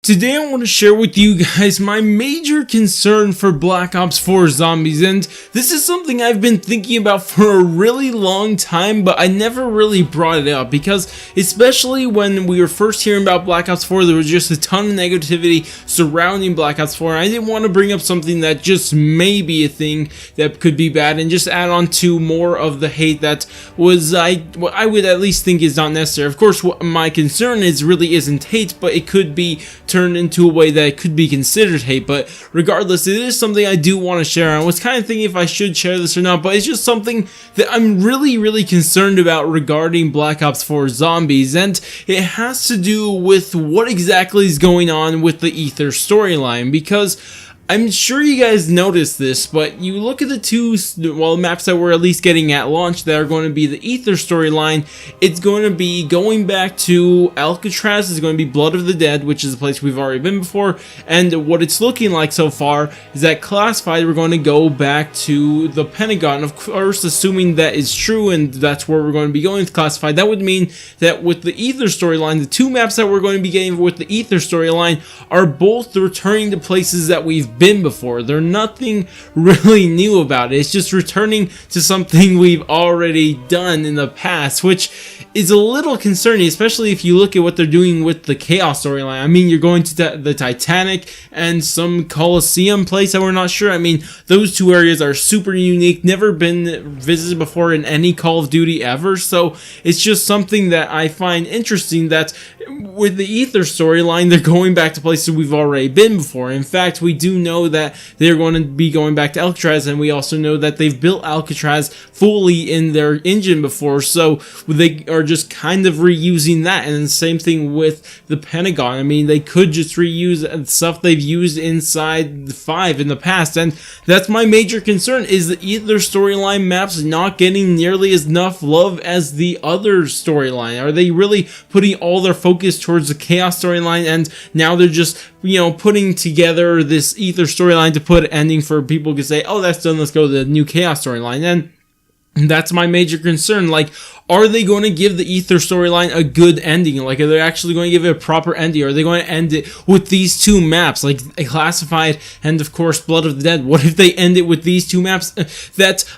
Today I want to share with you guys my major concern for Black Ops 4 Zombies, and this is something I've been thinking about for a really long time, but I never really brought it up because especially when we were first hearing about Black Ops 4, there was just a ton of negativity surrounding Black Ops 4, and I didn't want to bring up something that just may be a thing that could be bad and just add on to more of the hate that was what I would at least think is not necessary. Of course, what my concern is really isn't hate, but it could be turned into a way that it could be considered hate. But regardless, it is something I do want to share. I was kind of thinking if I should share this or not, but it's just something that I'm really concerned about regarding Black Ops 4 Zombies, and it has to do with what exactly is going on with the Aether storyline, because I'm sure you guys noticed this, but you look at the two maps that we're at least getting at launch that are going to be the Aether storyline. It's going to be going back to Alcatraz. It's going to be Blood of the Dead, which is a place we've already been before, and what it's looking like so far is that Classified, we're going to go back to the Pentagon. Of course, assuming that is true and that's where we're going to be going with Classified, that would mean that with the Aether storyline, the two maps that we're going to be getting with the Aether storyline are both returning to places that we've been before. They're nothing really new about it. It's just returning to something we've already done in the past, which is a little concerning, especially if you look at what they're doing with the Chaos storyline. I mean, you're going to the Titanic and some Coliseum place that we're not sure. I mean, those two areas are super unique, never been visited before in any Call of Duty ever, so it's just something that I find interesting that with the Aether storyline, they're going back to places we've already been before. In fact, we do know that they're going to be going back to Alcatraz, and we also know that they've built Alcatraz fully in their engine before, so they are just kind of reusing that. And the same thing with the Pentagon. I mean, they could just reuse stuff they've used inside the 5 in the past, and that's my major concern, is the Aether storyline maps not getting nearly as enough love as the other storyline. Are they really putting all their focus towards the Chaos storyline, and now they're just, you know, putting together this Aether storyline to put an ending for people to say, oh, that's done, let's go to the new Chaos storyline? And that's my major concern. Like, are they going to give the Aether storyline a good ending? Like, are they actually going to give it a proper ending? Are they going to end it with these two maps, like Classified and, of course, Blood of the Dead? What if they end it with these two maps?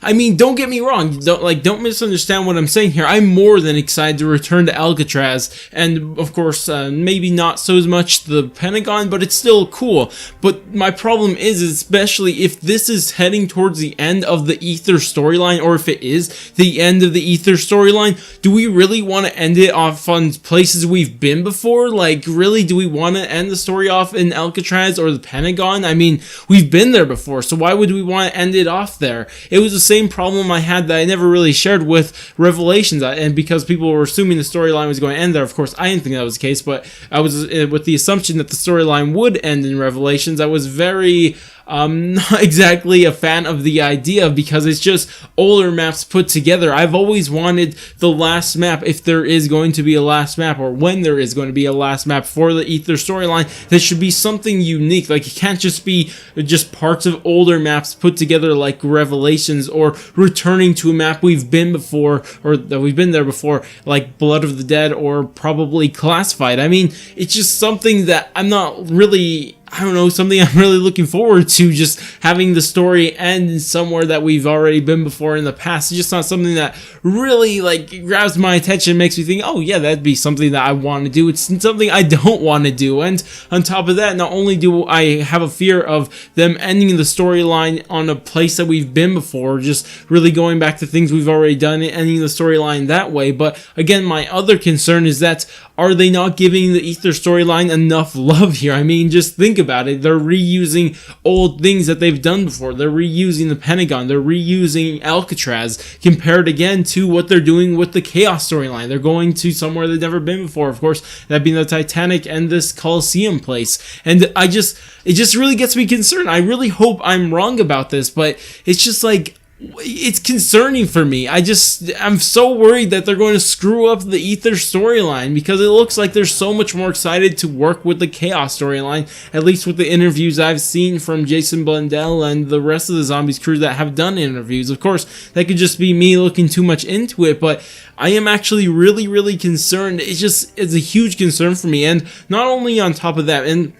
I mean, don't get me wrong. Don't misunderstand what I'm saying here. I'm more than excited to return to Alcatraz, and, of course, maybe not so much the Pentagon, but it's still cool. But my problem is, especially if this is heading towards the end of the Aether storyline, or if it is the end of the Aether storyline, do we really want to end it off on places we've been before? Like, really, do we want to end the story off in Alcatraz or the Pentagon? I mean, we've been there before, so why would we want to end it off there? It was the same problem I had that I never really shared with Revelations, and because people were assuming the storyline was going to end there. Of course, I didn't think that was the case, but I was with the assumption that the storyline would end in Revelations. I was very not exactly a fan of the idea, because it's just older maps put together. I've always wanted the last map, if there is going to be a last map, or when there is going to be a last map for the Aether storyline, that should be something unique. Like, it can't just be just parts of older maps put together like Revelations, or returning to a map we've been before, or that we've been there before, like Blood of the Dead, or probably Classified. I mean, it's just something that I'm not really, I don't know, something I'm really looking forward to, just having the story end somewhere that we've already been before in the past. It's just not something that really, like, grabs my attention, makes me think, oh yeah, that'd be something that I want to do. It's something I don't want to do. And on top of that, not only do I have a fear of them ending the storyline on a place that we've been before, just really going back to things we've already done and ending the storyline that way, but again, my other concern is that, are they not giving the Aether storyline enough love here? I mean, just think about it. They're reusing old things that they've done before. They're reusing the Pentagon. They're reusing Alcatraz, compared again to what they're doing with the Chaos storyline. They're going to somewhere they've never been before. Of course, that being the Titanic and this Coliseum place. And it just really gets me concerned. I really hope I'm wrong about this, but it's just like, it's concerning for me. I'm so worried that they're going to screw up the Aether storyline, because it looks like they're so much more excited to work with the Chaos storyline, at least with the interviews I've seen from Jason Blundell and the rest of the Zombies crew that have done interviews. Of course, that could just be me looking too much into it, but I am actually really concerned. It's a huge concern for me. And not only on top of that, and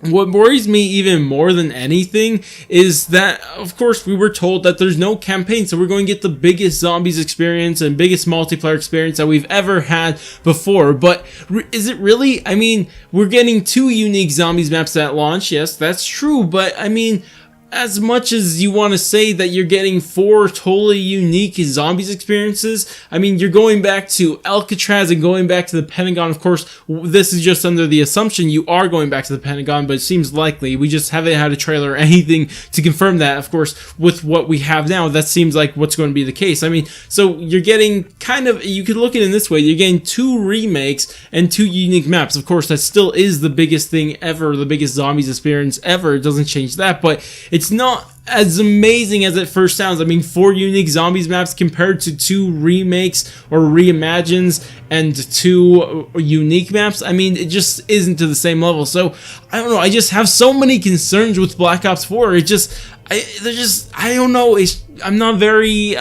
what worries me even more than anything is that, of course, we were told that there's no campaign, so we're going to get the biggest Zombies experience and biggest multiplayer experience that we've ever had before. But is it really? I mean, we're getting 2 unique Zombies maps at launch. Yes, that's true, but I mean, as much as you want to say that you're getting 4 totally unique Zombies experiences, I mean, you're going back to Alcatraz and going back to the Pentagon. Of course, this is just under the assumption you are going back to the Pentagon, but it seems likely. We just haven't had a trailer or anything to confirm that. Of course, with what we have now, that seems like what's going to be the case. I mean, so you're getting kind of, you could look at it in this way, you're getting 2 remakes and 2 unique maps. Of course, that still is the biggest thing ever, the biggest Zombies experience ever. It doesn't change that, but it's not as amazing as it first sounds. I mean, 4 unique Zombies maps compared to 2 remakes or reimagines and 2 unique maps. I mean, it just isn't to the same level. So I don't know. I just have so many concerns with Black Ops 4. I don't know. I'm not very.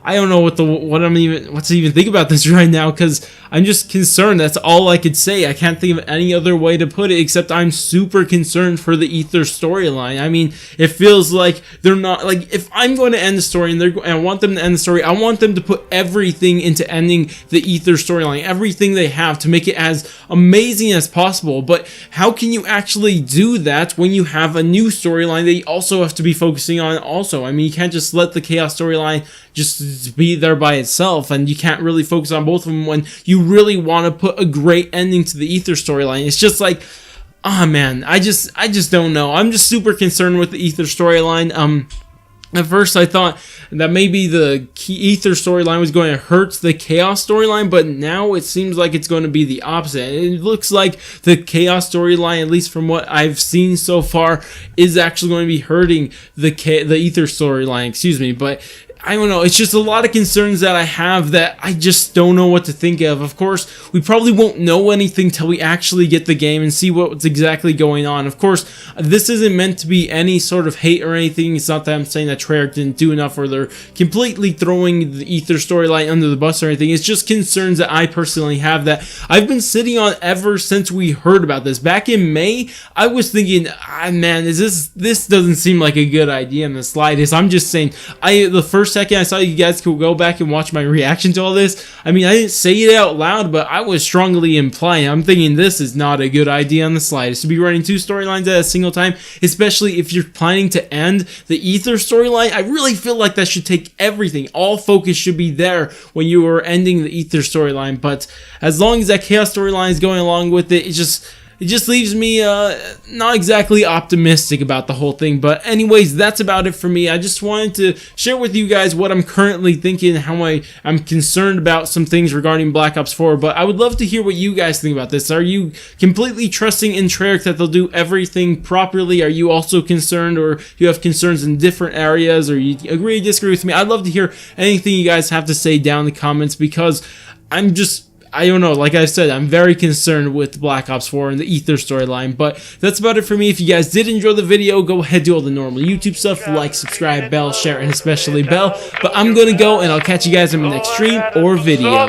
I don't know what to even think about this right now, because I'm just concerned. That's all I could say. I can't think of any other way to put it except I'm super concerned for the Aether storyline. I mean, it feels like they're not, like, if I'm going to end the story and I want them to end the story, I want them to put everything into ending the Aether storyline, everything they have, to make it as amazing as possible. But how can you actually do that when you have a new storyline that you also have to be focusing on also? I mean, you can't just let the Chaos storyline just be there by itself, and you can't really focus on both of them when you really want to put a great ending to the Aether storyline. It's just like, ah, man, I just don't know. I'm just super concerned with the Aether storyline. At first I thought that maybe the Aether storyline was going to hurt the Chaos storyline, but now it seems like it's going to be the opposite. It looks like the Chaos storyline, at least from what I've seen so far, is actually going to be hurting the Aether storyline, excuse me, but I don't know. It's just a lot of concerns that I have that I just don't know what to think of. Of course, we probably won't know anything till we actually get the game and see what's exactly going on. Of course, this isn't meant to be any sort of hate or anything. It's not that I'm saying that Treyarch didn't do enough or they're completely throwing the Aether storyline under the bus or anything. It's just concerns that I personally have that I've been sitting on ever since we heard about this. Back in May, I was thinking, man, this doesn't seem like a good idea in the slightest. I'm just saying, the first second I saw you guys could go back and watch my reaction to all this, I mean, I didn't say it out loud, but I was strongly implying, I'm thinking this is not a good idea on the slightest, to be running 2 storylines at a single time, especially if you're planning to end the Aether storyline. I really feel like that should take everything. All focus should be there when you are ending the Aether storyline, but as long as that Chaos storyline is going along with it, it just leaves me not exactly optimistic about the whole thing. But anyways, that's about it for me. I just wanted to share with you guys what I'm currently thinking, how I'm concerned about some things regarding Black Ops 4. But I would love to hear what you guys think about this. Are you completely trusting in Treyarch that they'll do everything properly? Are you also concerned, or you have concerns in different areas, or you agree or disagree with me? I'd love to hear anything you guys have to say down in the comments, because I don't know, like I said, I'm very concerned with Black Ops 4 and the Aether storyline, but that's about it for me. If you guys did enjoy the video, go ahead, do all the normal YouTube stuff, like, subscribe, bell, share, and especially bell, but I'm gonna go, and I'll catch you guys in the next stream or video.